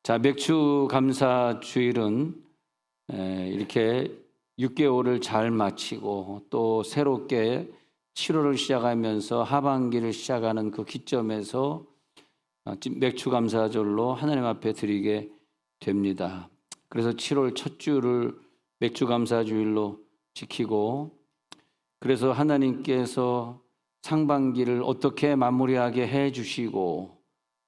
자, 맥주 감사 주일은 이렇게 6개월을 잘 마치고 또 새롭게 7월을 시작하면서 하반기를 시작하는 그 기점에서 맥주 감사절로 하나님 앞에 드리게 됩니다. 그래서 7월 첫 주를 맥주 감사 주일로 지키고, 그래서 하나님께서 상반기를 어떻게 마무리하게 해 주시고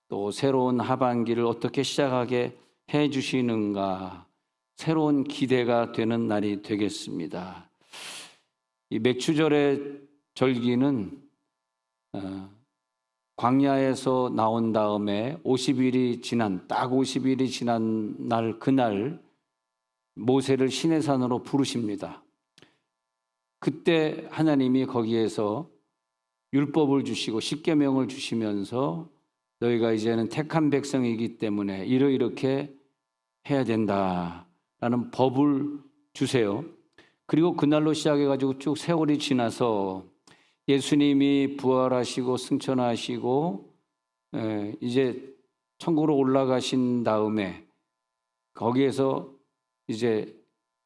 또 새로운 하반기를 어떻게 시작하게 해 주시는가, 새로운 기대가 되는 날이 되겠습니다. 이 맥주절의 절기는 광야에서 나온 다음에 50일이 지난, 딱 50일이 지난 날, 그날 모세를 시내산으로 부르십니다. 그때 하나님이 거기에서 율법을 주시고 십계명을 주시면서 너희가 이제는 택한 백성이기 때문에 이렇게 해야 된다라는 법을 주세요. 그리고 그날로 시작해가지고 쭉 세월이 지나서 예수님이 부활하시고 승천하시고 이제 천국으로 올라가신 다음에 거기에서 이제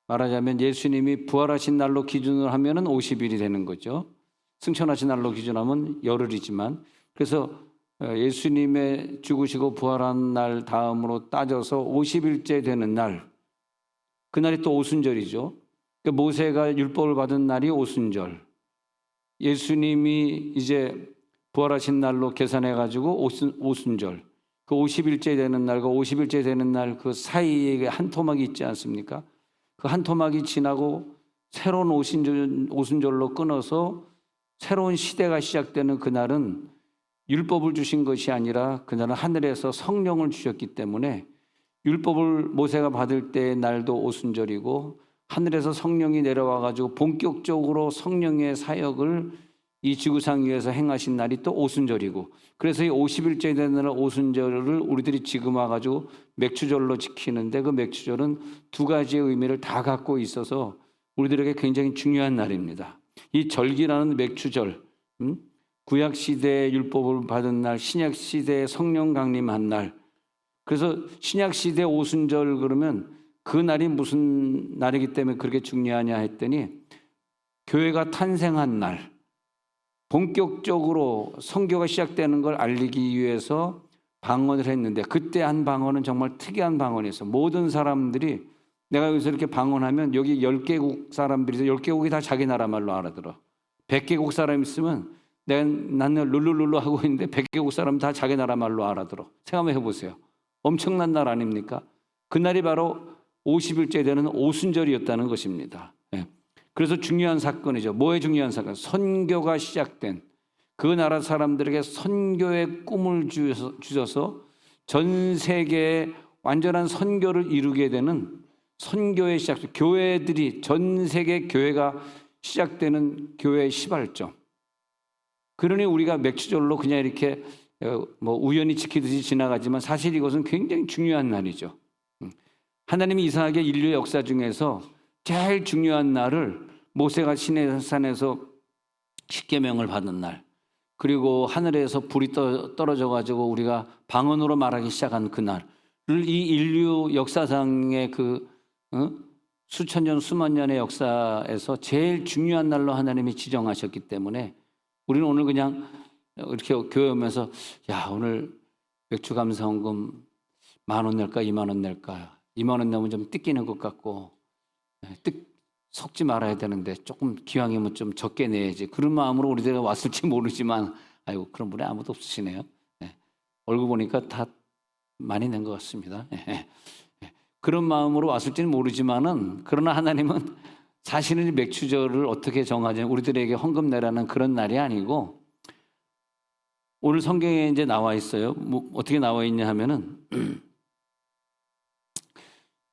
말하자면 예수님이 부활하신 날로 기준으로 하면은 50일이 되는 거죠. 승천하신 날로 기준하면 열흘이지만, 그래서 예수님의 죽으시고 부활한 날 다음으로 따져서 50일째 되는 날, 그날이 또 오순절이죠. 그러니까 모세가 율법을 받은 날이 오순절, 예수님이 이제 부활하신 날로 계산해가지고 오순절, 그 50일째 되는 날과 50일째 되는 날 그 사이에 한 토막이 있지 않습니까? 그 한 토막이 지나고 새로운 오순절로 끊어서 새로운 시대가 시작되는 그날은 율법을 주신 것이 아니라 그날은 하늘에서 성령을 주셨기 때문에 율법을 모세가 받을 때의 날도 오순절이고, 하늘에서 성령이 내려와 가지고 본격적으로 성령의 사역을 이 지구상 위에서 행하신 날이 또 오순절이고, 그래서 이 50일째 되는 날 오순절을 우리들이 지금 와 가지고 맥주절로 지키는데, 그 맥주절은 두 가지의 의미를 다 갖고 있어서 우리들에게 굉장히 중요한 날입니다. 이 절기라는 맥주절, 구약시대의 율법을 받은 날, 신약시대의 성령 강림한 날. 그래서 신약시대 오순절 그러면 그 날이 무슨 날이기 때문에 그렇게 중요하냐 했더니, 교회가 탄생한 날, 본격적으로 선교가 시작되는 걸 알리기 위해서 방언을 했는데, 그때 한 방언은 정말 특이한 방언이었어요. 모든 사람들이, 내가 여기서 이렇게 방언하면 여기 10개국 사람들이 10개국이 다 자기 나라 말로 알아들어. 100개국 사람 있으면 나는 룰루룰루 하고 있는데 100개국 사람 다 자기 나라 말로 알아들어. 생각 한번 해보세요. 엄청난 날 아닙니까? 그날이 바로 50일째 되는 오순절이었다는 것입니다. 그래서 중요한 사건이죠. 뭐의 중요한 사건? 선교가 시작된, 그 나라 사람들에게 선교의 꿈을 주셔서 전 세계에 완전한 선교를 이루게 되는 선교의 시작, 교회들이, 전 세계 교회가 시작되는 교회의 시발점. 그러니 우리가 맥주절로 그냥 이렇게 우연히 지키듯이 지나가지만 사실 이것은 굉장히 중요한 날이죠. 하나님이 이상하게 인류의 역사 중에서 제일 중요한 날을 모세가 시내산에서 십계명을 받은 날, 그리고 하늘에서 불이 떨어져 가지고 우리가 방언으로 말하기 시작한 그날을 이 인류 역사상의 그 수천 년 수만 년의 역사에서 제일 중요한 날로 하나님이 지정하셨기 때문에 우리는 오늘 그냥 이렇게 교회 오면서, 야, 오늘 맥주 감사원금 10,000원 낼까 20,000원 낼까, 20,000원 내면 좀 뜯기는 것 같고 섞지 말아야 되는데 조금 기왕이면 좀 적게 내야지, 그런 마음으로 우리들이 왔을지 모르지만, 아이고 그런 분이 아무도 없으시네요. 얼굴 보니까 다 많이 낸 것 같습니다. 그런 마음으로 왔을지는 모르지만은, 그러나 하나님은 사실은 맥주절을 어떻게 정하냐, 우리들에게 헌금 내라는 그런 날이 아니고, 오늘 성경에 이제 나와 있어요. 어떻게 나와 있냐 하면은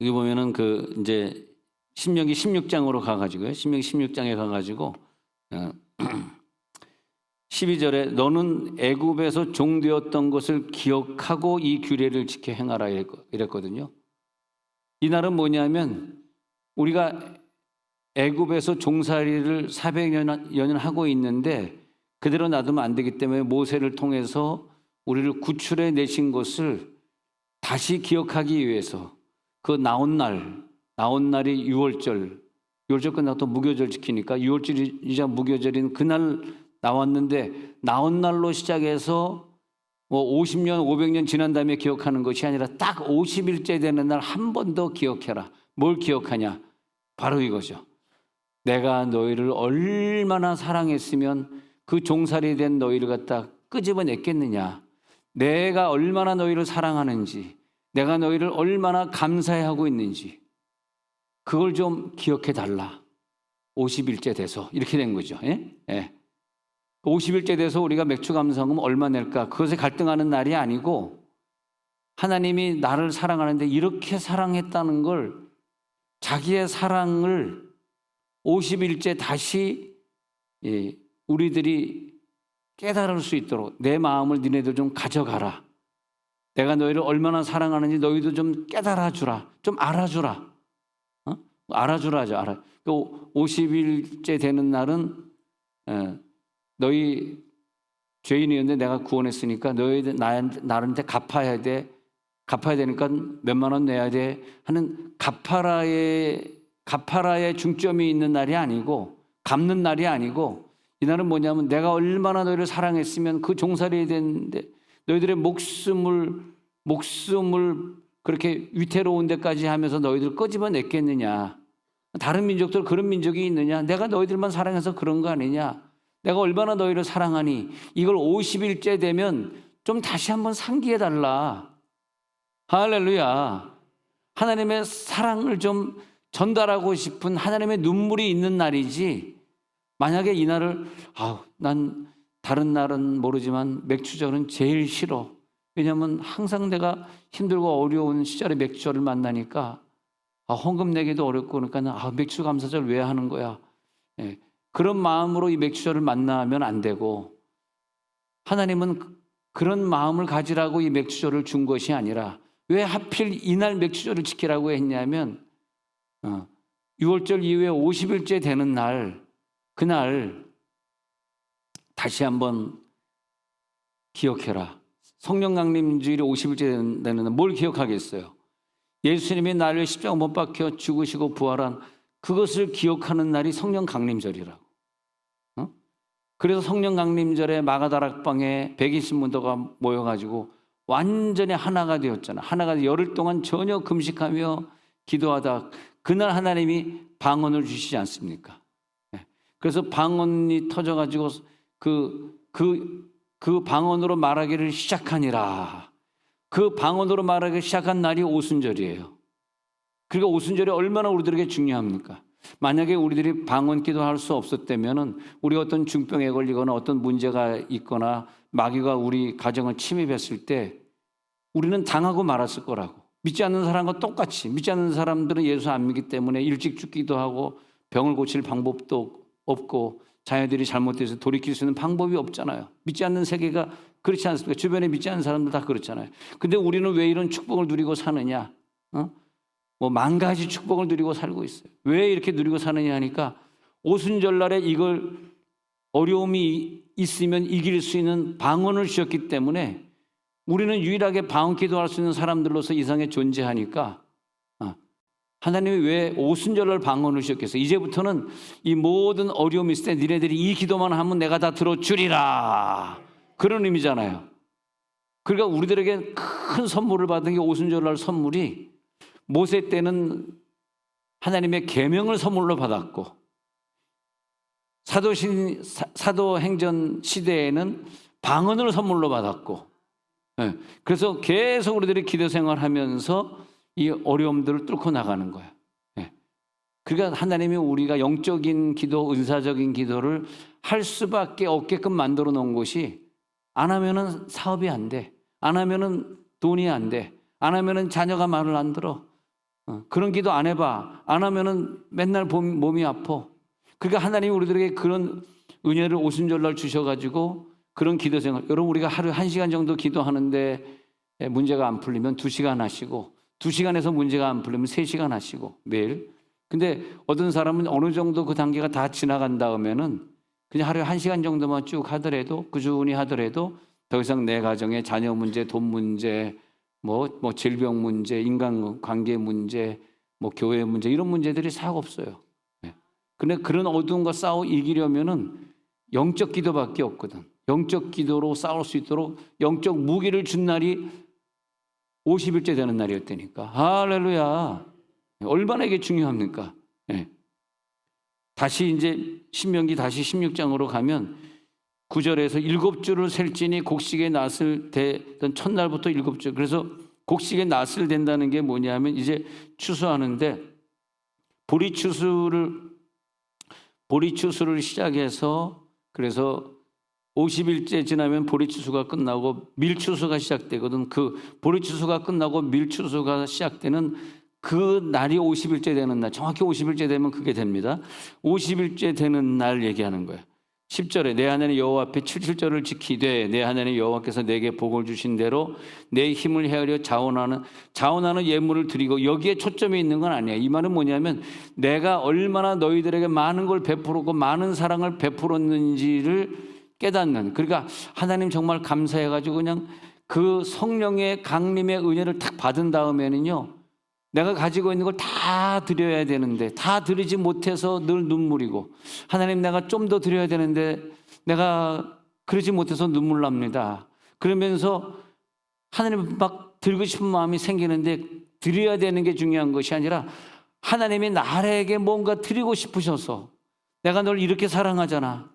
여기 보면은 그 이제 신명기 16장으로 가가지고요. 신명기 16장에 가가지고 12절에 너는 애굽에서 종되었던 것을 기억하고 이 규례를 지켜 행하라 이랬거든요. 이 날은 뭐냐면, 우리가 애굽에서 종살이를 400년 하고 있는데 그대로 놔두면 안 되기 때문에 모세를 통해서 우리를 구출해 내신 것을 다시 기억하기 위해서 그 나온 날이 6월절 끝나고 또 무교절 지키니까 6월절이자 무교절인 그날 나왔는데 나온 날로 시작해서 뭐 50년, 500년 지난 다음에 기억하는 것이 아니라 딱 50일째 되는 날 한 번 더 기억해라. 뭘 기억하냐? 바로 이거죠. 내가 너희를 얼마나 사랑했으면 그 종살이 된 너희를 갖다 끄집어냈겠느냐. 내가 얼마나 너희를 사랑하는지, 내가 너희를 얼마나 감사해하고 있는지 그걸 좀 기억해 달라. 50일째 돼서 이렇게 된 거죠. 예? 예. 50일째 돼서 우리가 맥주 감사금 얼마 낼까? 그것에 갈등하는 날이 아니고 하나님이 나를 사랑하는데 이렇게 사랑했다는 걸 자기의 사랑을 50일째 다시 우리들이 깨달을 수 있도록 내 마음을 니네들 좀 가져가라. 내가 너희를 얼마나 사랑하는지 너희도 좀 깨달아 주라. 좀 알아주라. 알아주라죠. 50일째 되는 날은 너희 죄인이었는데 내가 구원했으니까 너희들 나한테 갚아야 되니까 몇만 원 내야 돼 하는 갚아라의 중점이 있는 날이 아니고 갚는 날이 아니고 이 날은 뭐냐면 내가 얼마나 너희를 사랑했으면 그 종살이 됐는데 너희들의 목숨을 그렇게 위태로운 데까지 하면서 너희들 끄집어냈겠느냐. 다른 민족들 그런 민족이 있느냐. 내가 너희들만 사랑해서 그런 거 아니냐. 내가 얼마나 너희를 사랑하니 이걸 50일째 되면 좀 다시 한번 상기해달라. 할렐루야. 하나님의 사랑을 좀 전달하고 싶은 하나님의 눈물이 있는 날이지. 만약에 이 날을 난 다른 날은 모르지만 맥주절은 제일 싫어. 왜냐하면 항상 내가 힘들고 어려운 시절에 맥주절을 만나니까 헌금 내기도 어렵고 그러니까 맥주 감사절 왜 하는 거야. 예. 그런 마음으로 이 맥주절을 만나면 안 되고 하나님은 그런 마음을 가지라고 이 맥주절을 준 것이 아니라 왜 하필 이날 맥주절을 지키라고 했냐면 6월절 이후에 50일째 되는 날 그날 다시 한번 기억해라. 성령 강림주일이 50일째 되는 날 뭘 기억하겠어요? 예수님이 나를 십자가 못 박혀 죽으시고 부활한 그것을 기억하는 날이 성령 강림절이라고. 그래서 성령 강림절에 마가다락방에 120문도가 모여가지고 완전히 하나가 되었잖아. 하나가 열흘 동안 전혀 금식하며 기도하다 그날 하나님이 방언을 주시지 않습니까? 그래서 방언이 터져가지고 그 방언으로 말하기를 시작하니라. 그 방언으로 말하기 시작한 날이 오순절이에요. 그러니까 오순절이 얼마나 우리들에게 중요합니까? 만약에 우리들이 방언 기도할 수 없었다면 우리 어떤 중병에 걸리거나 어떤 문제가 있거나 마귀가 우리 가정을 침입했을 때 우리는 당하고 말았을 거라고. 믿지 않는 사람과 똑같이 믿지 않는 사람들은 예수 안 믿기 때문에 일찍 죽기도 하고 병을 고칠 방법도 없고 자녀들이 잘못돼서 돌이킬 수 있는 방법이 없잖아요. 믿지 않는 세계가 그렇지 않습니까? 주변에 믿지 않는 사람들 다 그렇잖아요. 근데 우리는 왜 이런 축복을 누리고 사느냐? 뭐 10,000가지 축복을 누리고 살고 있어요. 왜 이렇게 누리고 사느냐 하니까 오순절날에 이걸 어려움이 있으면 이길 수 있는 방언을 주셨기 때문에 우리는 유일하게 방언 기도할 수 있는 사람들로서 이상에 존재하니까 하나님이 왜 오순절날 방언을 주셨겠어요? 이제부터는 이 모든 어려움이 있을 때 니네들이 이 기도만 하면 내가 다 들어주리라. 그런 의미잖아요. 그러니까 우리들에게 큰 선물을 받은 게 오순절날 선물이 모세 때는 하나님의 계명을 선물로 받았고 사도행전 시대에는 방언을 선물로 받았고 그래서 계속 우리들이 기도 생활하면서 이 어려움들을 뚫고 나가는 거예요. 그러니까 하나님이 우리가 영적인 기도, 은사적인 기도를 할 수밖에 없게끔 만들어 놓은 것이 안 하면은 사업이 안 돼. 안 하면은 돈이 안 돼. 안 하면은 자녀가 말을 안 들어. 그런 기도 안 해봐. 안 하면은 맨날 몸이 아파. 그러니까 하나님이 우리들에게 그런 은혜를 오순절날 주셔가지고 그런 기도 생활. 여러분 우리가 하루에 1시간 정도 기도하는데 문제가 안 풀리면 2시간 하시고 2시간에서 문제가 안 풀리면 3시간 하시고 매일. 근데 어떤 사람은 어느 정도 그 단계가 다 지나간 다음에는 그냥 하루에 1시간 정도만 쭉 하더라도 꾸준히 하더라도 더 이상 내 가정에 자녀 문제, 돈 문제, 뭐 질병 문제, 인간관계 문제, 뭐 교회 문제 이런 문제들이 싹 없어요. 근데 그런 어두움과 싸워 이기려면은 영적 기도밖에 없거든. 영적 기도로 싸울 수 있도록 영적 무기를 준 날이 50일째 되는 날이었다니까. 할렐루야. 얼마나 이게 중요합니까? 네. 다시 이제 신명기 다시 16장으로 가면 9절에서 7주를 셀지니 곡식의 낫을 대던 첫날부터 7주. 그래서 곡식의 낫을 된다는 게 뭐냐면 이제 추수하는데 보리추수를 시작해서 그래서 50일째 지나면 보리추수가 끝나고 밀추수가 시작되거든. 그 보리추수가 끝나고 밀추수가 시작되는 그 날이 50일째 되는 날, 정확히 50일째 되면 그게 됩니다. 50일째 되는 날 얘기하는 거예요. 10절에 내 하나님 여호와 앞에 77절을 지키되 내 하나님 여호와께서 내게 복을 주신 대로 내 힘을 헤아려 자원하는 예물을 드리고, 여기에 초점이 있는 건 아니야. 이 말은 뭐냐면 내가 얼마나 너희들에게 많은 걸 베풀었고 많은 사랑을 베풀었는지를 깨닫는, 그러니까 하나님 정말 감사해가지고 그냥 그 성령의 강림의 은혜를 탁 받은 다음에는요, 내가 가지고 있는 걸 다 드려야 되는데 다 드리지 못해서 늘 눈물이고, 하나님 내가 좀 더 드려야 되는데 내가 그러지 못해서 눈물 납니다. 그러면서 하나님 막 드리고 싶은 마음이 생기는데 드려야 되는 게 중요한 것이 아니라 하나님이 나에게 뭔가 드리고 싶으셔서, 내가 널 이렇게 사랑하잖아.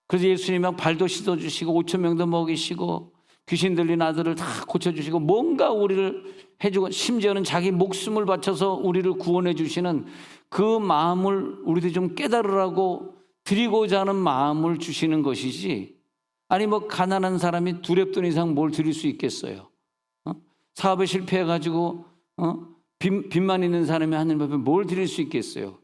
그래서 예수님이 막 발도 씻어주시고 5천 명도 먹이시고 귀신 들린 아들을 다 고쳐주시고 뭔가 우리를 해주고, 심지어는 자기 목숨을 바쳐서 우리를 구원해 주시는 그 마음을 우리들이 좀 깨달으라고 드리고자 하는 마음을 주시는 것이지, 아니 뭐 가난한 사람이 두렵돈 이상 뭘 드릴 수 있겠어요? 사업에 실패해가지고 빚만 있는 사람이 하나님 앞에 뭘 드릴 수 있겠어요?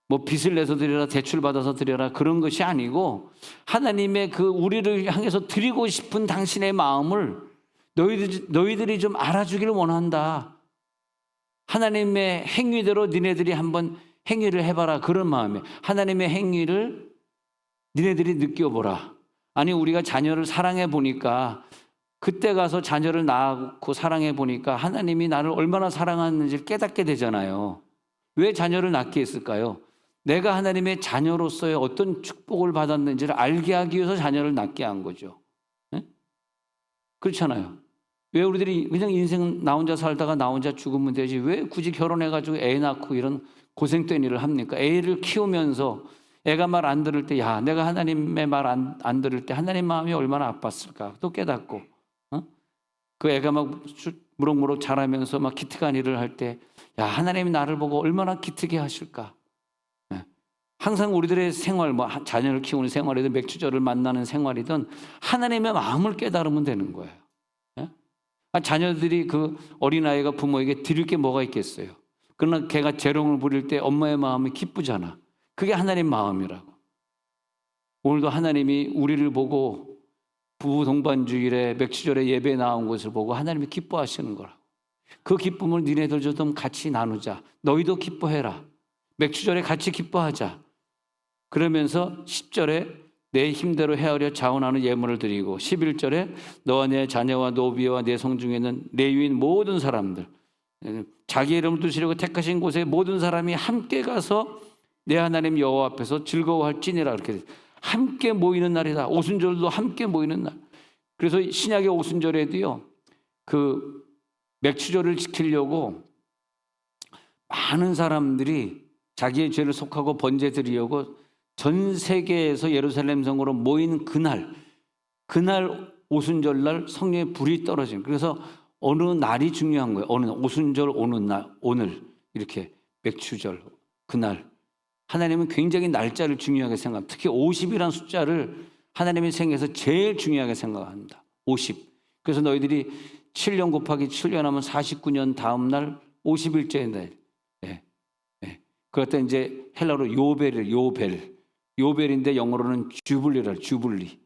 뭐 빚을 내서 드려라, 대출 받아서 드려라, 그런 것이 아니고 하나님의 그 우리를 향해서 드리고 싶은 당신의 마음을 너희들이 좀 알아주기를 원한다. 하나님의 행위대로 니네들이 한번 행위를 해봐라, 그런 마음에 하나님의 행위를 니네들이 느껴보라. 아니 우리가 자녀를 사랑해 보니까, 그때 가서 자녀를 낳고 사랑해 보니까 하나님이 나를 얼마나 사랑하는지 깨닫게 되잖아요. 왜 자녀를 낳게 했을까요? 내가 하나님의 자녀로서의 어떤 축복을 받았는지를 알게 하기 위해서 자녀를 낳게 한 거죠. 네? 그렇잖아요. 왜 우리들이 그냥 인생 나 혼자 살다가 나 혼자 죽으면 되지, 왜 굳이 결혼해가지고 애 낳고 이런 고생된 일을 합니까? 애를 키우면서 애가 말 안 들을 때, 야, 내가 하나님의 말 안 들을 때 하나님 마음이 얼마나 아팠을까 또 깨닫고, 그 애가 막 무럭무럭 자라면서 막 기특한 일을 할 때, 야, 하나님이 나를 보고 얼마나 기특해 하실까. 항상 우리들의 생활, 뭐 자녀를 키우는 생활이든 맥주절을 만나는 생활이든 하나님의 마음을 깨달으면 되는 거예요. 자녀들이 그 어린아이가 부모에게 드릴 게 뭐가 있겠어요? 그러나 걔가 재롱을 부릴 때 엄마의 마음이 기쁘잖아. 그게 하나님 마음이라고. 오늘도 하나님이 우리를 보고 부부 동반주일에 맥주절에 예배에 나온 것을 보고 하나님이 기뻐하시는 거라고. 그 기쁨을 니네들도 좀 같이 나누자. 너희도 기뻐해라. 맥주절에 같이 기뻐하자. 그러면서 10절에 내 힘대로 헤아려 자원하는 예물을 드리고, 11절에 너와 내 자녀와 노비와 내 성중에는 레위인 모든 사람들, 자기 이름을 두시려고 택하신 곳에 모든 사람이 함께 가서 내 하나님 여호와 앞에서 즐거워할지니라. 이렇게 함께 모이는 날이다. 오순절도 함께 모이는 날. 그래서 신약의 오순절에도요, 그 맥주절을 지키려고 많은 사람들이 자기의 죄를 속하고 번제 드리려고 전 세계에서 예루살렘 성으로 모인 그날 오순절날 성령의 불이 떨어진, 그래서 어느 날이 중요한 거예요. 어느 오순절 오는 날, 오늘 이렇게 맥주절 그날 하나님은 굉장히 날짜를 중요하게 생각합니다. 특히 50이라는 숫자를 하나님의 생에서 제일 중요하게 생각합니다. 50. 그래서 너희들이 7년 곱하기 7년 하면 49년 다음 날 50일째 날. 그것도 이제 헬라로 요벨인데 영어로는 주블리.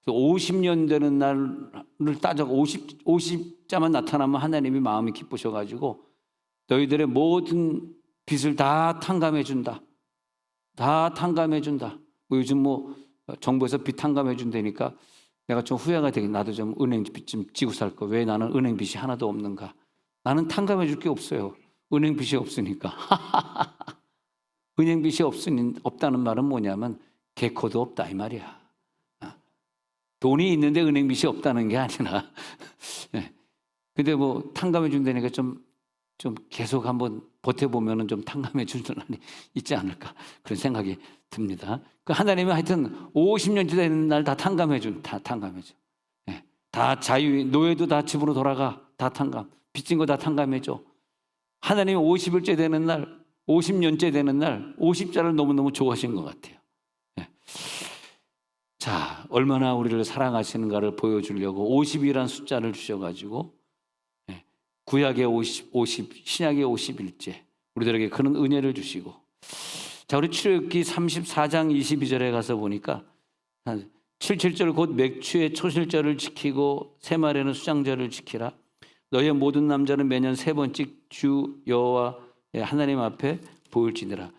50년 되는 날을 따져 50자만 나타나면 하나님이 마음이 기쁘셔가지고 너희들의 모든 빚을 다 탕감해 준다. 다 탕감해 준다. 뭐 요즘 뭐 정부에서 빚 탕감해 준다니까 내가 좀 후회가 되긴 나도 좀 은행빚 좀 지고 살 거. 왜 나는 은행빚이 하나도 없는가? 나는 탕감해 줄 게 없어요. 은행빚이 없으니까. 은행빚이 없다는 말은 뭐냐면 개코도 없다 이 말이야. 돈이 있는데 은행빚이 없다는 게 아니라. 근데 뭐 탕감해 준다니까 좀 계속 한번 버텨보면은 좀 탕감해 주는 날이 있지 않을까 그런 생각이 듭니다. 그 하나님은 하여튼 50년째 되는 날 다 탕감해 줘. 다 자유, 노예도 다 집으로 돌아가. 다 탕감. 빚진 거 다 탕감해 줘. 하나님이 50일째 되는 날, 50년째 되는 날, 50자를 너무너무 좋아하신 것 같아요. 자, 얼마나 우리를 사랑하시는가를 보여주려고 50이라는 숫자를 주셔가지고 구약의 50, 신약의 50일째 우리들에게 그런 은혜를 주시고, 자, 우리 출애굽기 34장 22절에 가서 보니까 77절 곧 맥추의 초실절을 지키고 세마리는 수장절을 지키라. 너희의 모든 남자는 매년 3번씩 주 여호와 하나님 앞에 보일지니라.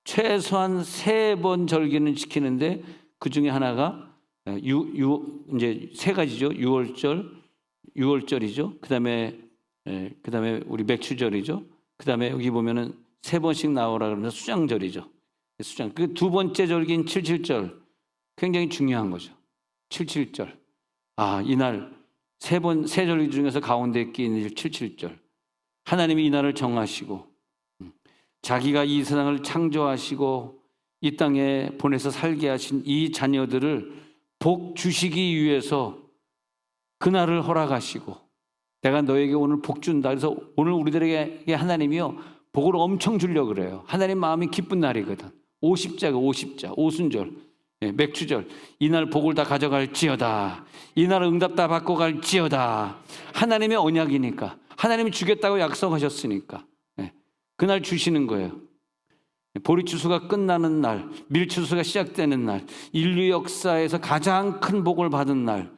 최소한 3번 절기는 지키는데 그 중에 하나가 이제 3가지죠. 6월절이죠. 그다음에 우리 맥추절이죠. 그다음에 여기 보면은 3번씩 나오라 그러면서 수장절이죠. 수장. 그 2번째 절기인 77절 굉장히 중요한 거죠. 77절. 이날 세 절기 중에서 가운데 끼는 77절. 하나님이 이 날을 정하시고 자기가 이 세상을 창조하시고 이 땅에 보내서 살게 하신 이 자녀들을 복 주시기 위해서 그날을 허락하시고, 내가 너에게 오늘 복 준다. 그래서 오늘 우리들에게 하나님이요 복을 엄청 주려고 그래요. 하나님 마음이 기쁜 날이거든. 50자, 오순절, 맥추절. 이날 복을 다 가져갈지어다. 이날 응답 다 받고 갈지어다. 하나님의 언약이니까, 하나님이 주겠다고 약속하셨으니까 그날 주시는 거예요. 보리추수가 끝나는 날, 밀추수가 시작되는 날, 인류 역사에서 가장 큰 복을 받은 날,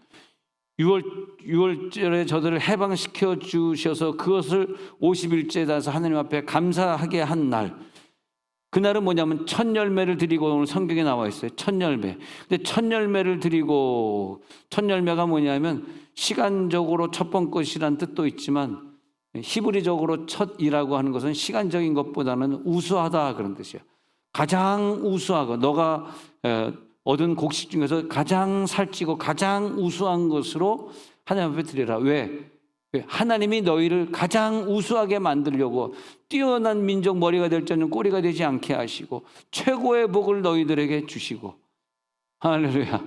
6월절에 저들을 해방시켜 주셔서 그것을 50일째에 따라서 하나님 앞에 감사하게 한 날, 그날은 뭐냐면 첫 열매를 드리고, 오늘 성경에 나와 있어요. 첫 열매. 근데 첫 열매를 드리고, 첫 열매가 뭐냐면 시간적으로 첫 번 것이란 뜻도 있지만 히브리적으로 첫이라고 하는 것은 시간적인 것보다는 우수하다 그런 뜻이에요. 가장 우수하고 너가 얻은 곡식 중에서 가장 살찌고 가장 우수한 것으로 하나님 앞에 드리라. 왜? 하나님이 너희를 가장 우수하게 만들려고 뛰어난 민족 머리가 될 자는 꼬리가 되지 않게 하시고 최고의 복을 너희들에게 주시고. 할렐루야.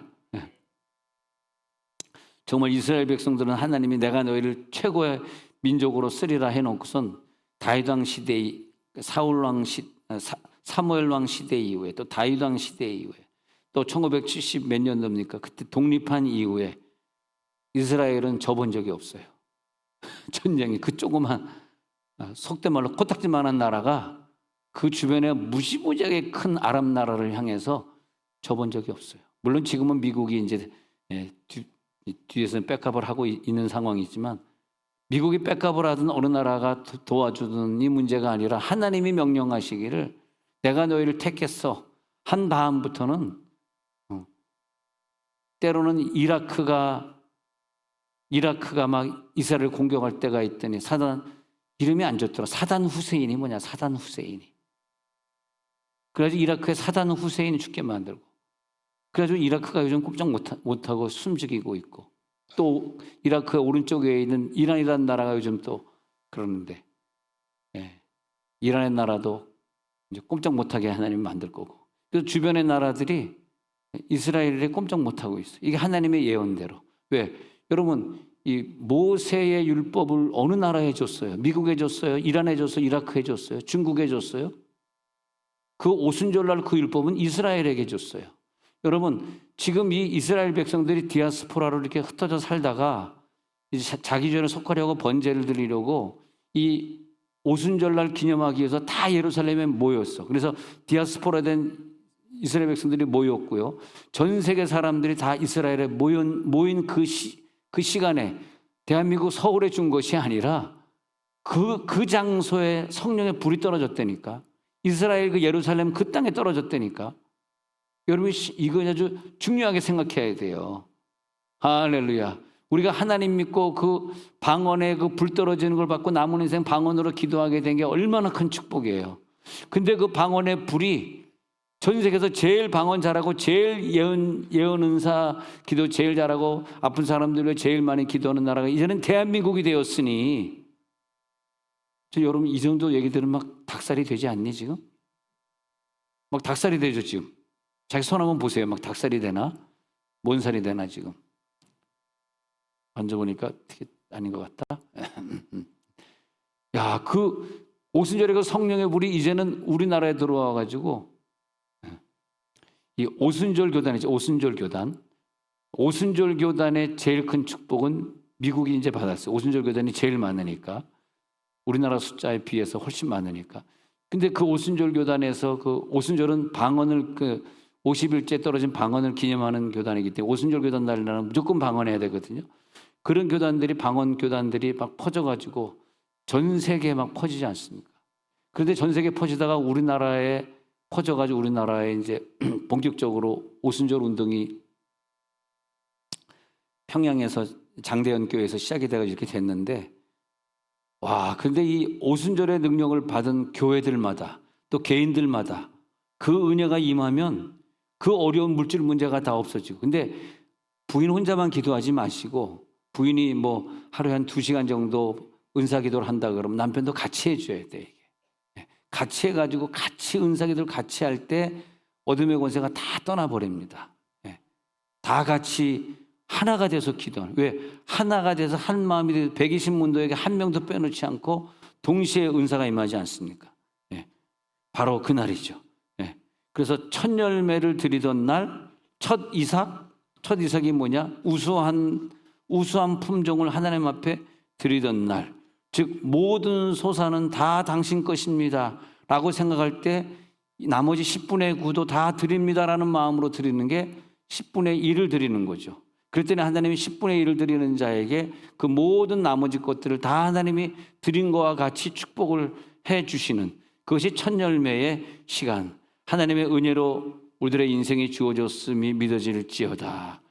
정말 이스라엘 백성들은 하나님이 내가 너희를 최고의 민족으로 쓰리라 해놓고선 다윗 왕 시대, 사무엘 왕 시대 이후에, 또 다윗 왕 시대 이후에, 또 1970 몇 년도입니까? 그때 독립한 이후에 이스라엘은 접은 적이 없어요. 전쟁이 그 조그만 속된 말로 코딱지만한 나라가 그 주변에 무지무지하게 큰 아랍 나라를 향해서 접은 적이 없어요. 물론 지금은 미국이 이제 뒤에서는 백업을 하고 있는 상황이지만, 미국이 백업을 하든 어느 나라가 도와주든 이 문제가 아니라 하나님이 명령하시기를 내가 너희를 택했어 한 다음부터는, 때로는 이라크가 막 이스라엘을 공격할 때가 있더니 사단 이름이 안 좋더라. 사단 후세인이 뭐냐? 사단 후세인이. 그래가지고 이라크에 사단 후세인이 죽게 만들고, 그래가지고 이라크가 요즘 꼼짝 못하고 숨죽이고 있고, 또 이라크 오른쪽에 있는 이란이라는 나라가 요즘 또 그러는데, 이란의 나라도 이제 꼼짝 못하게 하나님이 만들 거고, 그래서 주변의 나라들이 이스라엘에 꼼짝 못하고 있어요. 이게 하나님의 예언대로. 왜? 여러분, 이 모세의 율법을 어느 나라에 줬어요? 미국에 줬어요? 이란에 줬어요? 이라크에 줬어요? 중국에 줬어요? 그 오순절날 그 율법은 이스라엘에게 줬어요. 여러분, 지금 이 이스라엘 백성들이 디아스포라로 이렇게 흩어져 살다가 이제 자기 죄를 속하려고 번제를 드리려고 이 오순절날 기념하기 위해서 다 예루살렘에 모였어. 그래서 디아스포라 된 이스라엘 백성들이 모였고요. 전 세계 사람들이 다 이스라엘에 모인 그 시간에 대한민국 서울에 준 것이 아니라 그 장소에 성령의 불이 떨어졌다니까. 이스라엘 그 예루살렘 그 땅에 떨어졌다니까. 여러분, 이거 아주 중요하게 생각해야 돼요. 할렐루야. 우리가 하나님 믿고 그 방언에 그 불 떨어지는 걸 받고 남은 인생 방언으로 기도하게 된 게 얼마나 큰 축복이에요. 근데 그 방언의 불이 전 세계에서 제일 방언 잘하고 제일 예언 은사 기도 제일 잘하고 아픈 사람들을 제일 많이 기도하는 나라가 이제는 대한민국이 되었으니, 여러분 이 정도 얘기 들으면 막 닭살이 되지 않니 지금? 막 닭살이 되죠 지금. 자기 손 한번 보세요. 막 닭살이 되나? 뭔 살이 되나 지금? 만져보니까 되게 아닌 것 같다. 야, 그 오순절에 그 성령의 불이 이제는 우리나라에 들어와 가지고, 이 오순절 교단이죠. 오순절 교단. 오순절 교단의 제일 큰 축복은 미국이 이제 받았어요. 오순절 교단이 제일 많으니까. 우리나라 숫자에 비해서 훨씬 많으니까. 근데 그 오순절 교단에서 그 오순절은 방언을 50일째 떨어진 방언을 기념하는 교단이기 때문에 오순절 교단 날에는 무조건 방언해야 되거든요. 그런 교단들이 방언 교단들이 막 퍼져가지고 전 세계에 막 퍼지지 않습니까? 그런데 전 세계에 퍼지다가 우리나라에 퍼져가지고 우리나라에 이제 본격적으로 오순절 운동이 평양에서 장대현 교회에서 시작이 돼가지고 이렇게 됐는데, 와, 근데 이 오순절의 능력을 받은 교회들마다 또 개인들마다 그 은혜가 임하면 그 어려운 물질 문제가 다 없어지고. 근데 부인 혼자만 기도하지 마시고, 부인이 뭐 하루에 한 2시간 정도 은사 기도를 한다 그러면 남편도 같이 해줘야 돼. 이게 같이 해가지고 같이 은사 기도를 같이 할 때 어둠의 권세가 다 떠나버립니다. 다 같이 하나가 돼서 기도하는. 왜? 하나가 돼서 한 마음이 돼서 120문도에게 한 명도 빼놓지 않고 동시에 은사가 임하지 않습니까? 바로 그날이죠. 그래서 첫 열매를 드리던 날, 첫 이삭이 뭐냐? 우수한 품종을 하나님 앞에 드리던 날, 즉 모든 소산은 다 당신 것입니다 라고 생각할 때 나머지 10분의 9도 다 드립니다라는 마음으로 드리는 게 10분의 1을 드리는 거죠. 그랬더니 하나님이 10분의 1을 드리는 자에게 그 모든 나머지 것들을 다 하나님이 드린 것과 같이 축복을 해 주시는, 그것이 첫 열매의 시간, 하나님의 은혜로 우리들의 인생이 주어졌음이 믿어질지어다.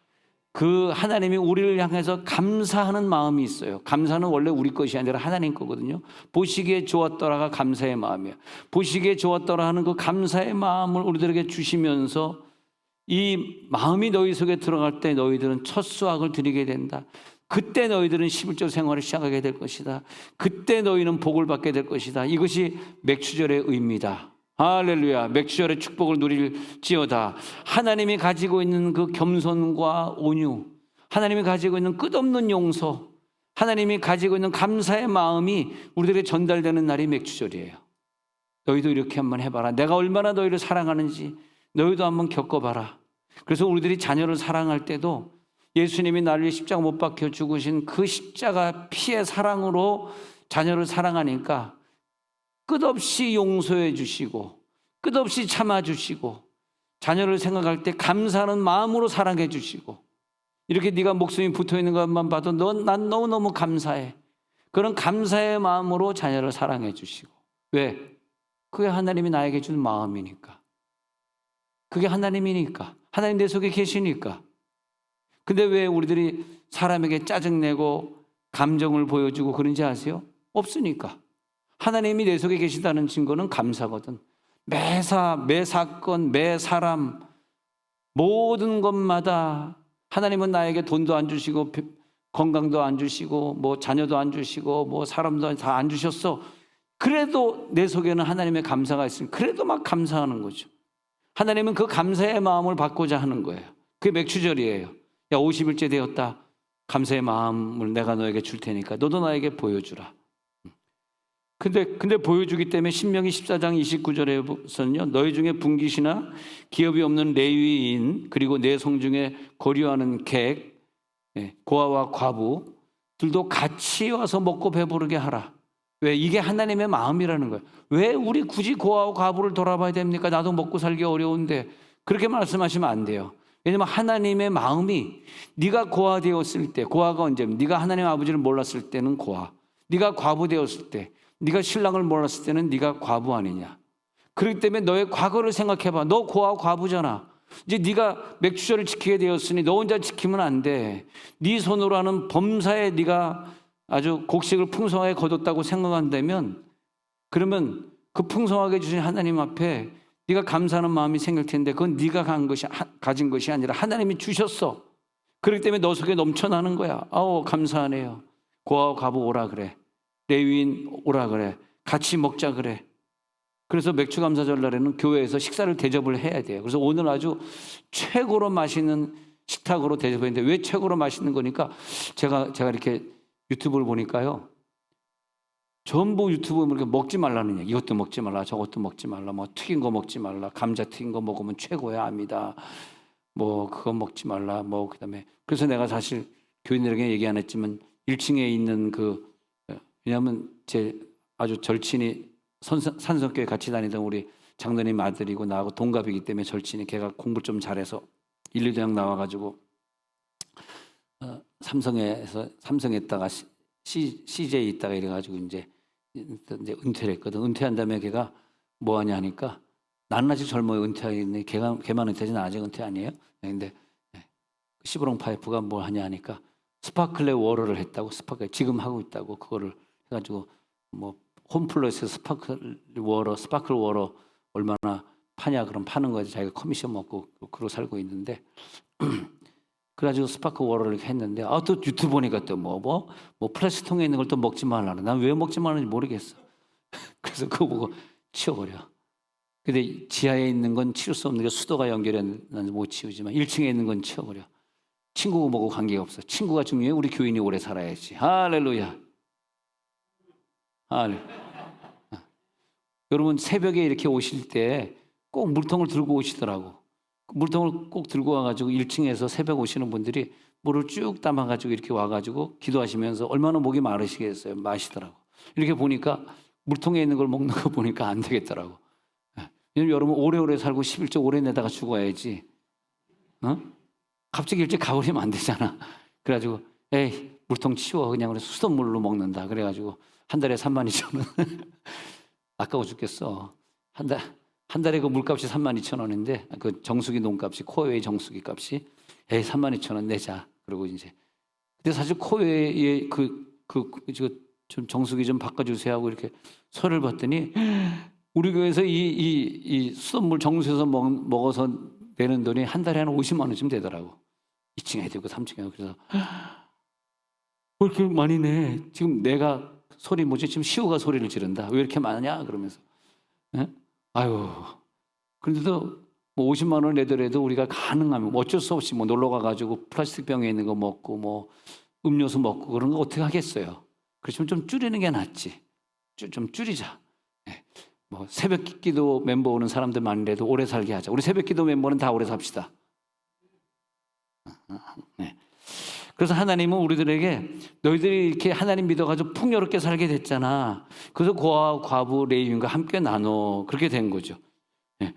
그 하나님이 우리를 향해서 감사하는 마음이 있어요. 감사는 원래 우리 것이 아니라 하나님 거거든요. 보시기에 좋았더라가 감사의 마음이에요. 보시기에 좋았더라 하는 그 감사의 마음을 우리들에게 주시면서 이 마음이 너희 속에 들어갈 때 너희들은 첫 수확을 드리게 된다. 그때 너희들은 11조 생활을 시작하게 될 것이다. 그때 너희는 복을 받게 될 것이다. 이것이 맥추절의 의미다. 할렐루야. 맥추절의 축복을 누릴지어다. 하나님이 가지고 있는 그 겸손과 온유, 하나님이 가지고 있는 끝없는 용서, 하나님이 가지고 있는 감사의 마음이 우리들에게 전달되는 날이 맥추절이에요. 너희도 이렇게 한번 해봐라. 내가 얼마나 너희를 사랑하는지 너희도 한번 겪어봐라. 그래서 우리들이 자녀를 사랑할 때도 예수님이 나를 위해 십자가 못 박혀 죽으신 그 십자가 피의 사랑으로 자녀를 사랑하니까 끝없이 용서해 주시고 끝없이 참아 주시고 자녀를 생각할 때 감사하는 마음으로 사랑해 주시고, 이렇게 네가 목숨이 붙어 있는 것만 봐도 난 너무너무 감사해. 그런 감사의 마음으로 자녀를 사랑해 주시고. 왜? 그게 하나님이 나에게 준 마음이니까. 그게 하나님이니까. 하나님 내 속에 계시니까. 근데 왜 우리들이 사람에게 짜증내고 감정을 보여주고 그런지 아세요? 없으니까. 하나님이 내 속에 계시다는 증거는 감사거든. 매 사건, 매 사람, 모든 것마다 하나님은 나에게 돈도 안 주시고 건강도 안 주시고 뭐 자녀도 안 주시고 뭐 사람도 다 안 주셨어. 그래도 내 속에는 하나님의 감사가 있으니 그래도 막 감사하는 거죠. 하나님은 그 감사의 마음을 받고자 하는 거예요. 그게 맥추절이에요. 야, 50일째 되었다. 감사의 마음을 내가 너에게 줄 테니까 너도 나에게 보여주라. 근데 보여주기 때문에 신명기 14장 29절에서는요, 너희 중에 분깃이나 기업이 없는 레위인, 그리고 내 성 중에 고려하는 객, 고아와 과부들도 같이 와서 먹고 배부르게 하라. 왜? 이게 하나님의 마음이라는 거예요. 왜 우리 굳이 고아와 과부를 돌아봐야 됩니까? 나도 먹고 살기 어려운데. 그렇게 말씀하시면 안 돼요. 왜냐하면 하나님의 마음이, 네가 고아 되었을 때, 고아가 언제면 네가 하나님 아버지를 몰랐을 때는 고아, 네가 과부 되었을 때, 네가 신랑을 몰랐을 때는 네가 과부 아니냐. 그렇기 때문에 너의 과거를 생각해봐. 너 고아 과부잖아. 이제 네가 맥주절을 지키게 되었으니 너 혼자 지키면 안 돼. 네 손으로 하는 범사에 네가 아주 곡식을 풍성하게 거뒀다고 생각한다면, 그러면 그 풍성하게 주신 하나님 앞에 네가 감사하는 마음이 생길 텐데, 그건 네가 가진 것이 아니라 하나님이 주셨어. 그렇기 때문에 너 속에 넘쳐나는 거야. 아우, 감사하네요. 고아와 과부 오라 그래. 레위인 오라 그래. 같이 먹자 그래. 그래서 맥주 감사절 날에는 교회에서 식사를 대접을 해야 돼요. 그래서 오늘 아주 최고로 맛있는 식탁으로 대접했는데, 왜 최고로 맛있는 거니까, 제가 이렇게 유튜브를 보니까요, 전부 유튜브에 이렇게 먹지 말라는 얘기. 이것도 먹지 말라, 저것도 먹지 말라, 뭐 튀긴 거 먹지 말라, 감자 튀긴 거 먹으면 최고야 압니다. 뭐 그거 먹지 말라, 뭐 그다음에. 그래서 내가 사실 교인들에게 얘기 안 했지만 1층에 있는 왜냐하면 제 아주 절친이 산성교회 같이 다니던 우리 장로님 아들이고 나하고 동갑이기 때문에, 절친이 걔가 공부 좀 잘해서 1, 2대학 나와가지고 삼성에 있다가 CJ 있다가 이래가지고 이제 은퇴를 했거든. 은퇴한 다음에 걔가 뭐 하냐 하니까, 나는 아직 젊어요. 은퇴하겠네. 걔만 은퇴하지 나 아직 은퇴 아니에요. 근데 시브롱 파이프가 뭘 하냐 하니까 스파클레 워러를 했다고. 지금 하고 있다고. 그거를 해가지고 뭐 홈플러스에서 스파클 워러 얼마나 파냐, 그럼 파는 거지. 자기가 커미션 먹고 그러고 살고 있는데 그래가지고 스파클 워러를 했는데, 또 유튜브 보니까 또 뭐 플라스틱 통에 있는 걸 또 먹지 말라는. 난 왜 먹지 말라는지 모르겠어. 그래서 그거 보고 치워버려. 근데 지하에 있는 건 치울 수 없는 게 수도가 연결해서 못 치우지만 1층에 있는 건 치워버려. 친구고 뭐고 관계가 없어. 친구가 중요해. 우리 교인이 오래 살아야지. 할렐루야. 여러분, 새벽에 이렇게 오실 때 꼭 물통을 들고 오시더라고. 물통을 꼭 들고 와가지고 1층에서 새벽 오시는 분들이 물을 쭉 담아가지고 이렇게 와가지고 기도하시면서 얼마나 목이 마르시겠어요. 마시더라고. 이렇게 보니까 물통에 있는 걸 먹는 거 보니까 안 되겠더라고. 왜냐면 여러분 오래오래 살고 11조 오래 내다가 죽어야지. 갑자기 일찍 가버리면 안 되잖아. 그래가지고 에이, 물통 치워. 그냥 그래서 수돗물로 먹는다. 그래가지고 한 달에 32,000원. 아까워 죽겠어. 한 달에 그 물값이 32,000원인데, 그 정수기 농값이, 코웨이 정수기 값이, 32,000원 내자. 그리고 이제 근데 사실 코웨이에 좀 정수기 좀 바꿔주세요 하고 이렇게 소리를 받더니, 우리 교회에서 이 수돗물 정수해서 먹어서 내는 돈이 한 달에 한 50만 원쯤 되더라고. 2층에 되고 3층에. 그래서 왜 이렇게 많이 내? 지금 내가 지금 시우가 소리를 지른다. 왜 이렇게 많냐? 그러면서. 아유. 그런데도 뭐 50만 원 내더라도 우리가 가능하면 어쩔 수 없이 뭐 놀러 가가지고 플라스틱 병에 있는 거 먹고 뭐 음료수 먹고 그런 거 어떻게 하겠어요? 그렇지만 좀 줄이는 게 낫지. 좀 줄이자. 뭐 새벽 기도 멤버 오는 사람들만이라도 오래 살게 하자. 우리 새벽 기도 멤버는 다 오래 삽시다. 네. 그래서 하나님은 우리들에게 너희들이 이렇게 하나님 믿어가지고 풍요롭게 살게 됐잖아. 그래서 고아와 과부 레위인과 함께 나눠. 그렇게 된 거죠. 네.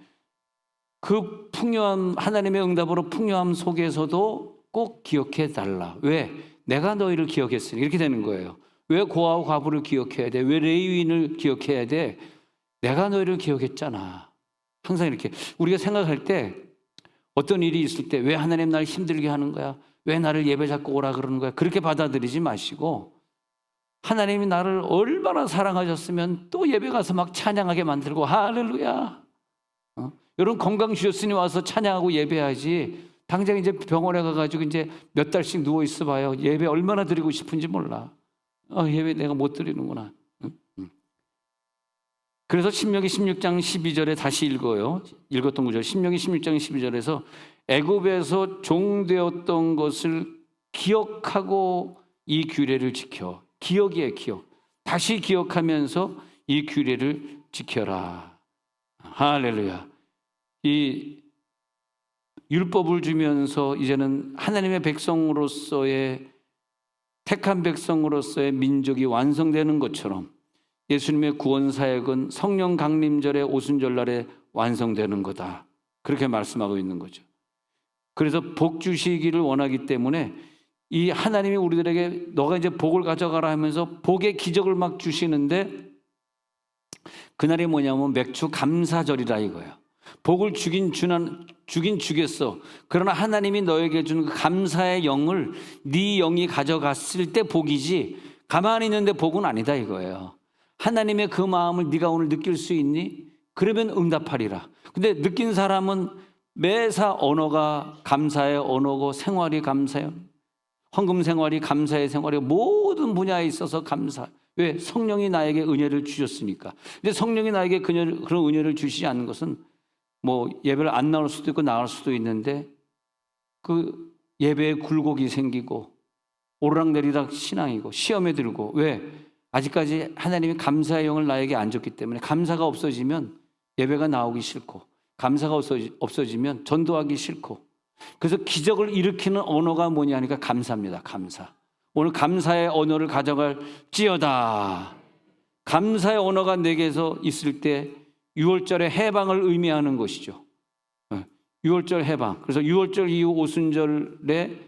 그 풍요함, 하나님의 응답으로 풍요함 속에서도 꼭 기억해 달라. 왜? 내가 너희를 기억했으니. 이렇게 되는 거예요. 왜 고아와 과부를 기억해야 돼? 왜 레위인을 기억해야 돼? 내가 너희를 기억했잖아. 항상 이렇게 우리가 생각할 때, 어떤 일이 있을 때 왜 하나님 날 힘들게 하는 거야? 왜 나를 예배 잡고 오라 그러는 거야? 그렇게 받아들이지 마시고, 하나님이 나를 얼마나 사랑하셨으면 또 예배 가서 막 찬양하게 만들고, 할렐루야. 여러분 건강 주셨으니 와서 찬양하고 예배하지. 당장 이제 병원에 가가지고 이제 몇 달씩 누워 있어 봐요. 예배 얼마나 드리고 싶은지 몰라. 예배 내가 못 드리는구나. 그래서 신명기 16장 12절에 다시 읽어요. 읽었던 구절. 신명기 16장 12절에서 애굽에서 종되었던 것을 기억하고 이 규례를 지켜. 기억이에요, 기억. 다시 기억하면서 이 규례를 지켜라. 할렐루야. 이 율법을 주면서 이제는 하나님의 백성으로서의, 택한 백성으로서의 민족이 완성되는 것처럼 예수님의 구원 사역은 성령 강림절의 오순절날에 완성되는 거다. 그렇게 말씀하고 있는 거죠. 그래서 복 주시기를 원하기 때문에 이 하나님이 우리들에게 너가 이제 복을 가져가라 하면서 복의 기적을 막 주시는데, 그날이 뭐냐면 맥주 감사절이라 이거예요. 복을 주긴 주겠어. 그러나 하나님이 너에게 준 그 감사의 영을 네 영이 가져갔을 때 복이지 가만히 있는데 복은 아니다 이거예요. 하나님의 그 마음을 네가 오늘 느낄 수 있니? 그러면 응답하리라. 근데 느낀 사람은 매사 언어가 감사의 언어고 생활이 감사예요. 헌금 생활이 감사의 생활이고 모든 분야에 있어서 감사. 왜? 성령이 나에게 은혜를 주셨으니까. 근데 성령이 나에게 그런 은혜를 주시지 않는 것은 뭐 예배를 안 나올 수도 있고 나올 수도 있는데 그 예배에 굴곡이 생기고 오르락내리락 신앙이고 시험에 들고 왜? 아직까지 하나님이 감사의 영을 나에게 안 줬기 때문에 감사가 없어지면 예배가 나오기 싫고 감사가 없어지면 전도하기 싫고 그래서 기적을 일으키는 언어가 뭐냐 하니까 감사입니다. 감사. 오늘 감사의 언어를 가져갈지어다. 감사의 언어가 내게서 있을 때 6월절의 해방을 의미하는 것이죠. 6월절 해방. 그래서 6월절 이후 오순절에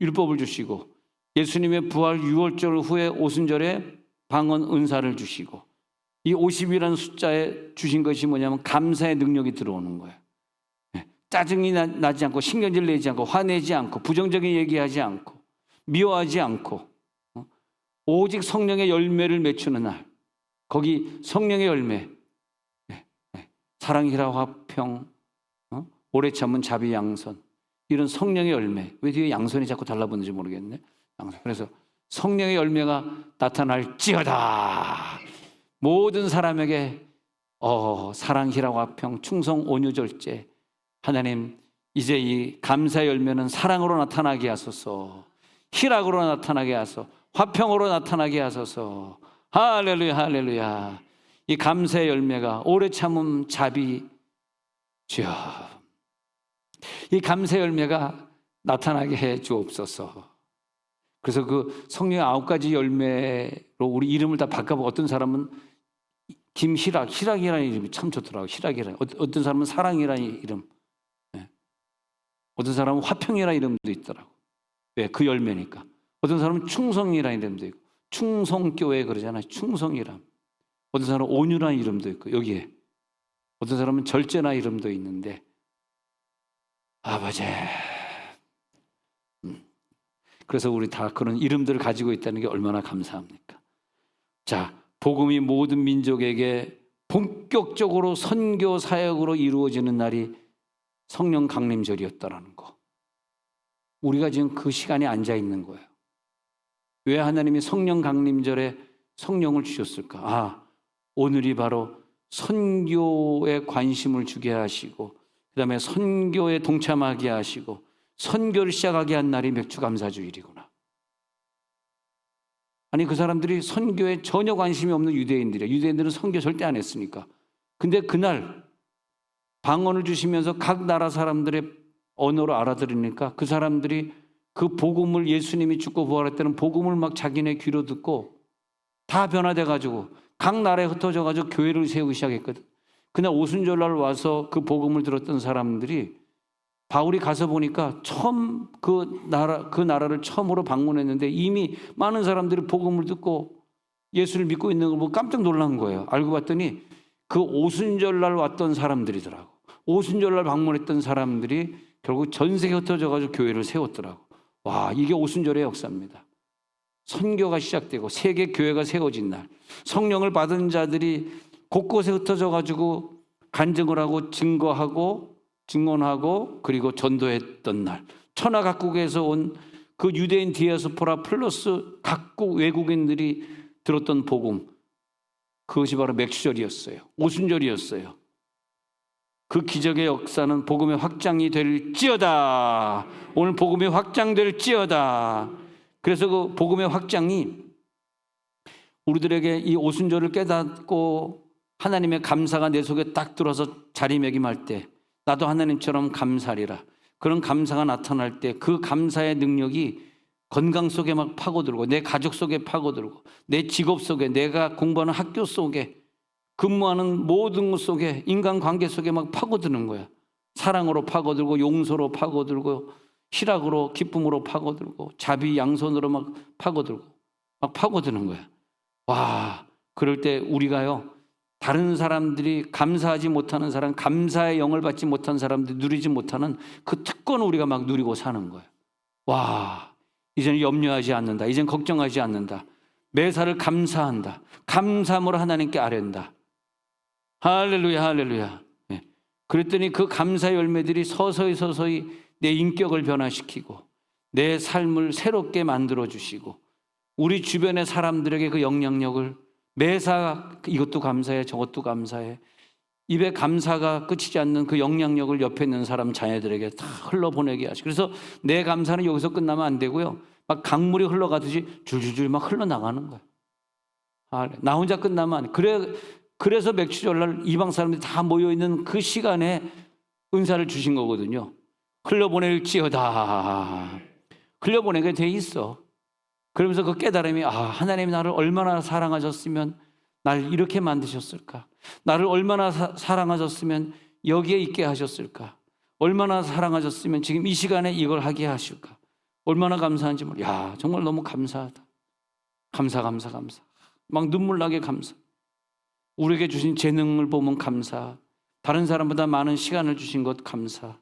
율법을 주시고 예수님의 부활 6월절 후에 오순절에 방언 은사를 주시고 이 50이라는 숫자에 주신 것이 뭐냐면 감사의 능력이 들어오는 거예요. 짜증이 나지 않고 신경질 내지 않고 화내지 않고 부정적인 얘기하지 않고 미워하지 않고 오직 성령의 열매를 맺추는 날. 거기 성령의 열매 사랑, 희락, 화평, 오래 참은 자비, 양선 이런 성령의 열매. 왜 뒤에 양선이 자꾸 달라붙는지 모르겠네. 그래서 성령의 열매가 나타날지어다. 모든 사람에게 사랑, 희락, 화평, 충성, 온유, 절제. 하나님 이제 이 감사의 열매는 사랑으로 나타나게 하소서. 희락으로 나타나게 하소서. 화평으로 나타나게 하소서. 할렐루야 할렐루야. 이 감사의 열매가 오래 참음, 자비, 주여 이 감사의 열매가 나타나게 해 주옵소서. 그래서 그 성령의 9가지 열매로 우리 이름을 다 바꿔보고 어떤 사람은 희락이라는 이름이 참 좋더라고요. 희락이라는. 어떤 사람은 사랑이라는 이름. 어떤 사람은 화평이라는 이름도 있더라고요. 왜? 그 열매니까. 어떤 사람은 충성이라는 이름도 있고 충성교회 그러잖아요. 충성이라. 어떤 사람은 온유라는 이름도 있고 여기에 어떤 사람은 절제나 이름도 있는데 아버지 그래서 우리 다 그런 이름들을 가지고 있다는 게 얼마나 감사합니까? 자, 복음이 모든 민족에게 본격적으로 선교 사역으로 이루어지는 날이 성령 강림절이었다라는 거. 우리가 지금 그 시간에 앉아 있는 거예요. 왜 하나님이 성령 강림절에 성령을 주셨을까? 오늘이 바로 선교에 관심을 주게 하시고 그다음에 선교에 동참하게 하시고 선교를 시작하게 한 날이 맥주감사주일이구나. 아니 그 사람들이 선교에 전혀 관심이 없는 유대인들이에요. 유대인들은 선교 절대 안 했으니까. 근데 그날 방언을 주시면서 각 나라 사람들의 언어로 알아들으니까 그 사람들이 그 복음을 예수님이 죽고 부활했다는 복음을 막 자기네 귀로 듣고 다 변화돼가지고 각 나라에 흩어져가지고 교회를 세우기 시작했거든. 그날 오순절날 와서 그 복음을 들었던 사람들이 바울이 가서 보니까 처음 그 나라를 처음으로 방문했는데 이미 많은 사람들이 복음을 듣고 예수를 믿고 있는 걸 보고 깜짝 놀란 거예요. 알고 봤더니 그 오순절날 왔던 사람들이더라고. 오순절날 방문했던 사람들이 결국 전 세계에 흩어져가지고 교회를 세웠더라고. 와, 이게 오순절의 역사입니다. 선교가 시작되고 세계 교회가 세워진 날, 성령을 받은 자들이 곳곳에 흩어져가지고 간증을 하고 증언하고 그리고 전도했던 날, 천하 각국에서 온 그 유대인 디아스포라 플러스 각국 외국인들이 들었던 복음, 그것이 바로 맥주절이었어요. 오순절이었어요. 그 기적의 역사는 복음의 확장이 될지어다. 오늘 복음이 확장될지어다. 그래서 그 복음의 확장이 우리들에게 이 오순절을 깨닫고 하나님의 감사가 내 속에 딱 들어서 자리매김할 때 나도 하나님처럼 감사리라. 그런 감사가 나타날 때 그 감사의 능력이 건강 속에 막 파고들고 내 가족 속에 파고들고 내 직업 속에 내가 공부하는 학교 속에 근무하는 모든 것 속에 인간관계 속에 막 파고드는 거야. 사랑으로 파고들고 용서로 파고들고 희락으로 기쁨으로 파고들고 자비 양손으로 막 파고들고 막 파고드는 거야. 와, 그럴 때 우리가요 다른 사람들이 감사하지 못하는 사람, 감사의 영을 받지 못한 사람들이 누리지 못하는 그 특권을 우리가 막 누리고 사는 거예요. 와, 이제는 염려하지 않는다. 이제는 걱정하지 않는다. 매사를 감사한다. 감사함으로 하나님께 아뢰는다. 할렐루야, 할렐루야. 네. 그랬더니 그 감사의 열매들이 서서히 내 인격을 변화시키고 내 삶을 새롭게 만들어 주시고 우리 주변의 사람들에게 그 영향력을 매사 이것도 감사해, 저것도 감사해. 입에 감사가 끝이지 않는 그 영향력을 옆에 있는 사람 자녀들에게 다 흘러보내게 하시고, 그래서 내 감사는 여기서 끝나면 안 되고요. 막 강물이 흘러가듯이 줄줄줄 막 흘러나가는 거예요. 나 혼자 끝나면 안 돼. 그래서 맥주절날 이방 사람들이 다 모여있는 그 시간에 은사를 주신 거거든요. 흘려보낼지어다. 흘려보내게 돼 있어. 그러면서 그 깨달음이, 하나님이 나를 얼마나 사랑하셨으면 나를 이렇게 만드셨을까? 나를 얼마나 사랑하셨으면 여기에 있게 하셨을까? 얼마나 사랑하셨으면 지금 이 시간에 이걸 하게 하실까? 얼마나 감사한지 몰라. 정말 너무 감사하다. 감사. 막 눈물 나게 감사. 우리에게 주신 재능을 보면 감사. 다른 사람보다 많은 시간을 주신 것 감사.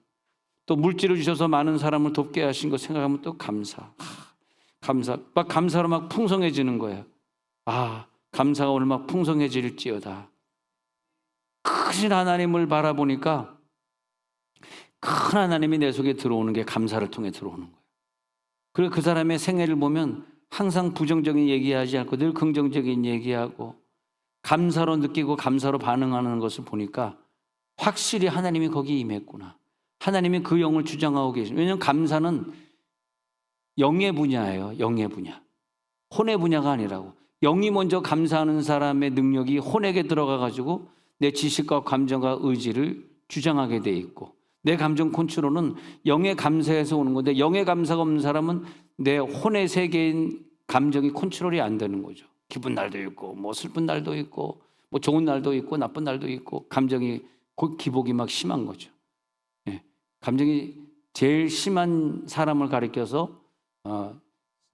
또 물질을 주셔서 많은 사람을 돕게 하신 것 생각하면 또 감사. 막 감사로 막 풍성해지는 거예요. 감사가 오늘 막 풍성해질지어다. 크신 하나님을 바라보니까 큰 하나님이 내 속에 들어오는 게 감사를 통해 들어오는 거예요. 그리고 그 사람의 생애를 보면 항상 부정적인 얘기하지 않고 늘 긍정적인 얘기하고 감사로 느끼고 감사로 반응하는 것을 보니까 확실히 하나님이 거기에 임했구나. 하나님이 그 영을 주장하고 계십니다. 왜냐하면 감사는 영의 분야예요. 영의 분야. 혼의 분야가 아니라고. 영이 먼저 감사하는 사람의 능력이 혼에게 들어가가지고 내 지식과 감정과 의지를 주장하게 돼 있고, 내 감정 컨트롤은 영의 감사에서 오는 건데, 영의 감사가 없는 사람은 내 혼의 세계인 감정이 컨트롤이 안 되는 거죠. 기쁜 날도 있고 뭐 슬픈 날도 있고 뭐 좋은 날도 있고 나쁜 날도 있고 감정이 기복이 막 심한 거죠. 감정이 제일 심한 사람을 가리켜서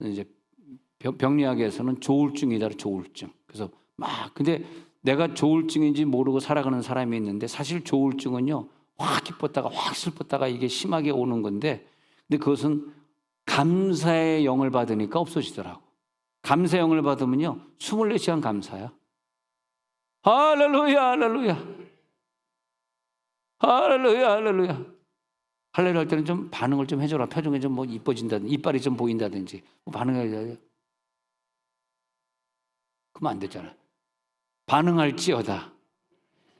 이제 병리학에서는 조울증이다. 조울증. 그래서 근데 내가 조울증인지 모르고 살아가는 사람이 있는데, 사실 조울증은요 확 기뻤다가 확 슬펐다가 이게 심하게 오는 건데, 근데 그것은 감사의 영을 받으니까 없어지더라고. 감사의 영을 받으면요 24시간 감사야. 할렐루야, 할렐루야, 할렐루야, 할렐루야. 할렐루야 할 때는 좀 반응을 좀 해줘라. 표정이 좀 뭐 이뻐진다든지 이빨이 좀 보인다든지 뭐 반응해야 돼. 그러면 안 되잖아. 반응할지어다.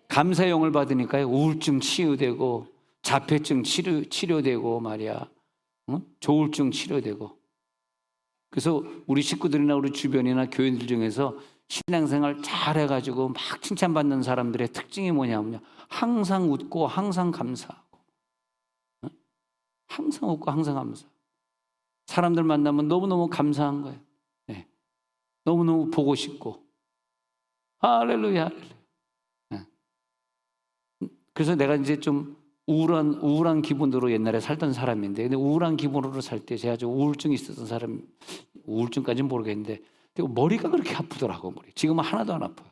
감사의 영을 받으니까요 우울증 치유되고 자폐증 치료되고 말이야. 조울증 치료되고. 그래서 우리 식구들이나 우리 주변이나 교인들 중에서 신앙생활 잘해가지고 막 칭찬받는 사람들의 특징이 뭐냐면요, 항상 웃고 항상 감사하고, 항상 웃고 항상 감사. 사람들 만나면 너무너무 감사한 거예요. 너무너무 보고 싶고. 할렐루야. 그래서 내가 이제 좀 우울한 기분으로 옛날에 살던 사람인데, 근데 우울한 기분으로 살 때 제가 좀 우울증이 있었던 사람, 우울증까지는 모르겠는데 머리가 그렇게 아프더라고. 지금은 하나도 안 아파요.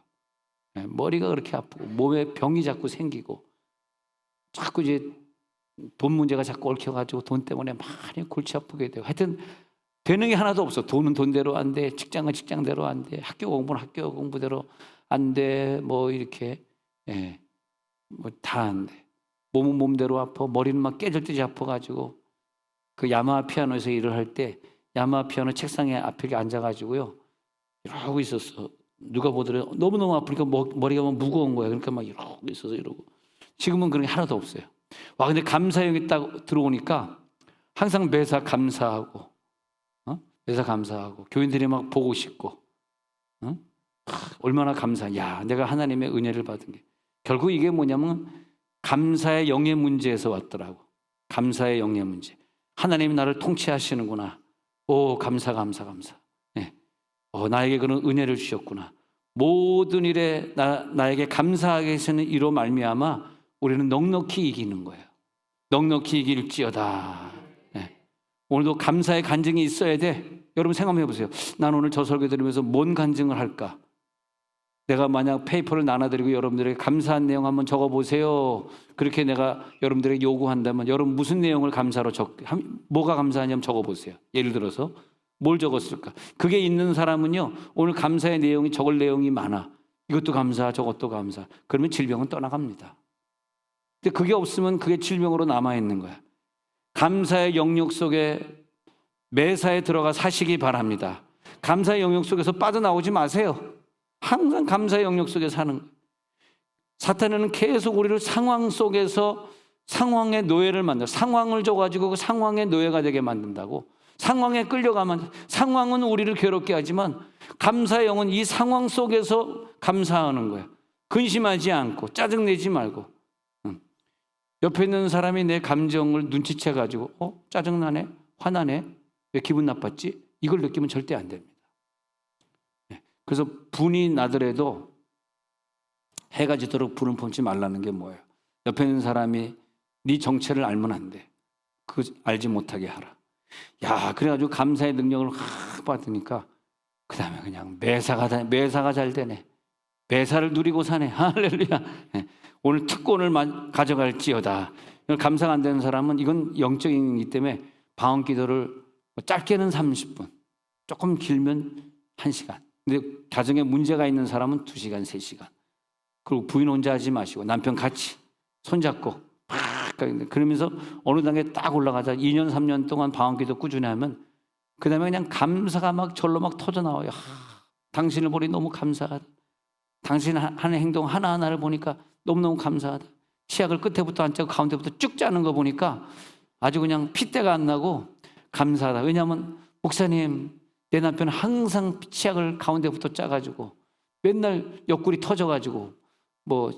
머리가 그렇게 아프고 몸에 병이 자꾸 생기고 자꾸 이제 돈 문제가 자꾸 얽혀가지고 돈 때문에 많이 골치 아프게 되고, 하여튼 되는 게 하나도 없어. 돈은 돈대로 안 돼. 직장은 직장대로 안 돼. 학교 공부는 학교 공부대로 안 돼. 뭐 이렇게 뭐 다 안 돼. 몸은 몸대로 아파. 머리는 막 깨질듯이 아파가지고 그 야마 피아노에서 일을 할 때 야마 피아노 책상에 앞에 앉아가지고요 이러고 있었어. 누가 보더라도 너무너무 아프니까 머리가 막 무거운 거야. 그러니까 막 이러고 있어서 이러고. 지금은 그런 게 하나도 없어요. 근데 감사형이 딱 들어오니까 항상 매사 감사하고, 매사 감사하고, 교인들이 막 보고 싶고, 얼마나 감사. 내가 하나님의 은혜를 받은 게. 결국 이게 뭐냐면 감사의 영의 문제에서 왔더라고. 감사의 영의 문제. 하나님이 나를 통치하시는구나. 오, 감사. 나에게 그런 은혜를 주셨구나. 모든 일에 나에게 감사하게 하시는 이로 말미암아 우리는 넉넉히 이기는 거예요. 넉넉히 이길지어다. 오늘도 감사의 간증이 있어야 돼. 여러분 생각해 보세요. 난 오늘 저 설교 들으면서 뭔 간증을 할까? 내가 만약 페이퍼를 나눠드리고 여러분들에게 감사한 내용 한번 적어보세요. 그렇게 내가 여러분들에게 요구한다면 여러분 무슨 내용을 감사로 뭐가 감사하냐면 적어보세요. 예를 들어서 뭘 적었을까? 그게 있는 사람은요, 오늘 감사의 내용이 적을 내용이 많아. 이것도 감사, 저것도 감사. 그러면 질병은 떠나갑니다. 근데 그게 없으면 그게 질병으로 남아있는 거야. 감사의 영역 속에 매사에 들어가 사시기 바랍니다. 감사의 영역 속에서 빠져나오지 마세요. 항상 감사의 영역 속에 사는 거예요. 사탄은 계속 우리를 상황 속에서 상황의 노예를 만들어, 상황을 줘가지고 그 상황의 노예가 되게 만든다고. 상황에 끌려가면, 상황은 우리를 괴롭게 하지만 감사의 영은 이 상황 속에서 감사하는 거예요. 근심하지 않고 짜증내지 말고. 옆에 있는 사람이 내 감정을 눈치채가지고 짜증나네? 화나네? 왜 기분 나빴지? 이걸 느끼면 절대 안 됩니다. 그래서 분이 나더라도 해가 지도록 불은 품지 말라는 게 뭐예요? 옆에 있는 사람이 네 정체를 알면 안 돼. 그 알지 못하게 하라. 야, 그래가지고 감사의 능력을 확 받으니까 그 다음에 그냥 매사가 잘 되네. 매사를 누리고 사네. 할렐루야. 오늘 특권을 가져갈지어다. 감사가 안 되는 사람은 이건 영적인 이기 때문에 방언 기도를 짧게는 30분, 조금 길면 1시간. 근데 가정에 문제가 있는 사람은 2시간, 3시간. 그리고 부인 혼자 하지 마시고 남편 같이 손잡고 막 그러면서 어느 단계 딱 올라가자 2년, 3년 동안 방언기도 꾸준히 하면 그 다음에 그냥 감사가 막 절로 막 터져 나와요. 당신을 보니 너무 감사하다. 당신 하는 행동 하나하나를 보니까 너무너무 감사하다. 치약을 끝에부터 안 짜고 가운데부터 쭉 짜는 거 보니까 아주 그냥 핏대가 안 나고 감사하다. 왜냐하면 목사님, 내 남편은 항상 치약을 가운데부터 짜가지고 맨날 옆구리 터져가지고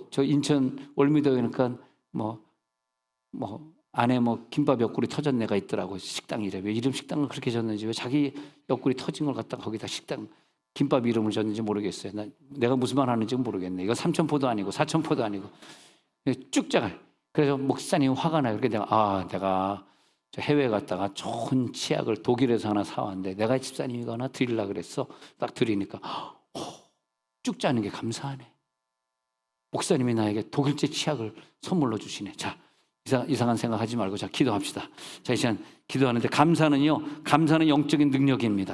저 인천 월미도에 그러니까 안에 김밥 옆구리 터진 애가 있더라고. 식당이래. 왜 이름 식당을 그렇게 졌는지, 왜 자기 옆구리 터진 걸 갖다가 거기다 식당 김밥 이름을 졌는지 모르겠어요. 내가 무슨 말 하는지 모르겠네. 이거 삼천포도 아니고 사천포도 아니고 쭉 짜가. 그래서 목사님 화가 나요. 그렇게 내가 저 해외에 갔다가 좋은 치약을 독일에서 하나 사왔는데 내가 집사님이거나 드리려고 그랬어. 딱 드리니까 쭉 짜는 게 감사하네. 목사님이 나에게 독일제 치약을 선물로 주시네. 자, 이상한 생각하지 말고 자 기도합시다. 자, 이 시간 기도하는데 감사는 영적인 능력입니다.